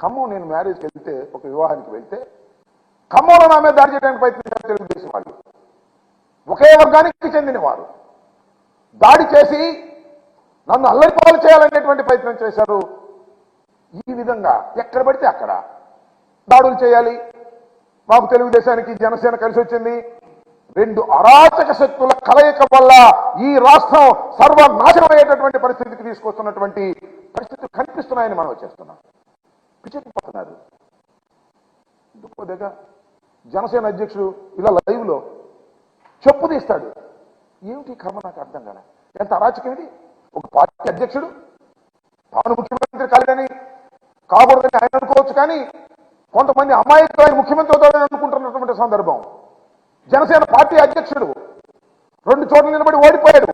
ఖమ్మం నేను మ్యారేజ్కి వెళ్తే, ఒక వివాహానికి వెళ్తే ఖమ్మంలో నా మీద దాడి చేయడానికి ప్రయత్నించారు తెలుగుదేశం వాళ్ళు. ఒకే వర్గానికి చెందిన వారు దాడి చేసి నన్ను అల్లరిపాలు చేయాలనేటువంటి ప్రయత్నం చేశారు. ఈ విధంగా ఎక్కడ పడితే అక్కడ దాడులు చేయాలి. మాకు తెలుగుదేశానికి జనసేన కలిసి వచ్చింది. రెండు అరాచక శక్తుల కలయిక వల్ల ఈ రాష్ట్రం సర్వనాశనమయ్యేటటువంటి పరిస్థితికి తీసుకొస్తున్నటువంటి పరిస్థితులు కనిపిస్తున్నాయని మనం చేస్తున్నాం. పిచ్చెక్కిపోతున్నారు. దుఃఖోదగా జనసేన అధ్యక్షుడు ఇలా లైవ్ లో చెప్పు తీస్తాడు. ఏమిటి కర్మ నాకు అర్థం కాలే. ఎంత అరాచకం ఇది. ఒక పార్టీ అధ్యక్షుడు తాను ముఖ్యమంత్రి కాలేదని కాకూడదని ఆయన అనుకోవచ్చు, కానీ కొంతమంది అమాయకులు ఆయన ముఖ్యమంత్రి అవుతాడని అనుకుంటున్నటువంటి సందర్భం. జనసేన పార్టీ అధ్యక్షుడు 2 చోట్ల నిలబడి ఓడిపోయాడు,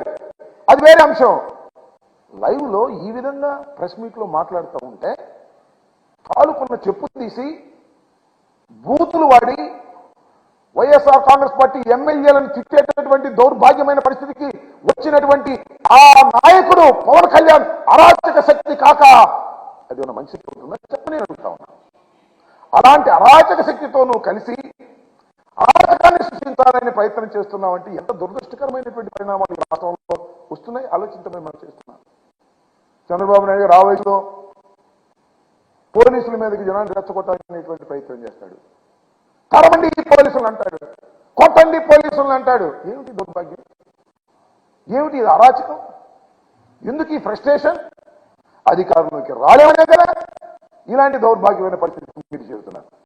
అది వేరే అంశం. లైవ్ లో ఈ విధంగా ప్రెస్ మీట్ లో మాట్లాడుతూ ఉంటే కాలుకున్న చెప్పు తీసి బూతులు వాడి వైఎస్ఆర్ కాంగ్రెస్ పార్టీ ఎమ్మెల్యేలను తిట్టేటటువంటి దౌర్భాగ్యమైన పరిస్థితికి వచ్చినటువంటి ఆ నాయకుడు పవన్ కళ్యాణ్ అరాచక శక్తి కాక అది ఉన్న మంచి చెప్పని అడుగుతా ఉన్నా. అలాంటి అరాచక శక్తితో నువ్వు కలిసి అరాచకాన్ని సృష్టించాలని ప్రయత్నం చేస్తున్నావంటే ఎంత దురదృష్టకరమైనటువంటి పరిణామాలు ఈ రాష్ట్రంలో వస్తున్నాయి ఆలోచించమని మనం చేస్తున్నాం. చంద్రబాబు నాయుడు గారు ఆ వయసులో పోలీసుల మీదకి జనాన్ని రెచ్చగొట్టాలనేటువంటి ప్రయత్నం చేస్తాడు. తరమండి పోలీసులు అంటాడు, కొట్టండి పోలీసులు అంటాడు. ఏమిటి దౌర్భాగ్యం, ఏమిటి ఇది అరాచకం, ఎందుకు ఈ ఫ్రస్ట్రేషన్? అధికారంలోకి రాలేమనే కదా ఇలాంటి దౌర్భాగ్యమైన పరిస్థితి మీరు చెబుతున్నారు.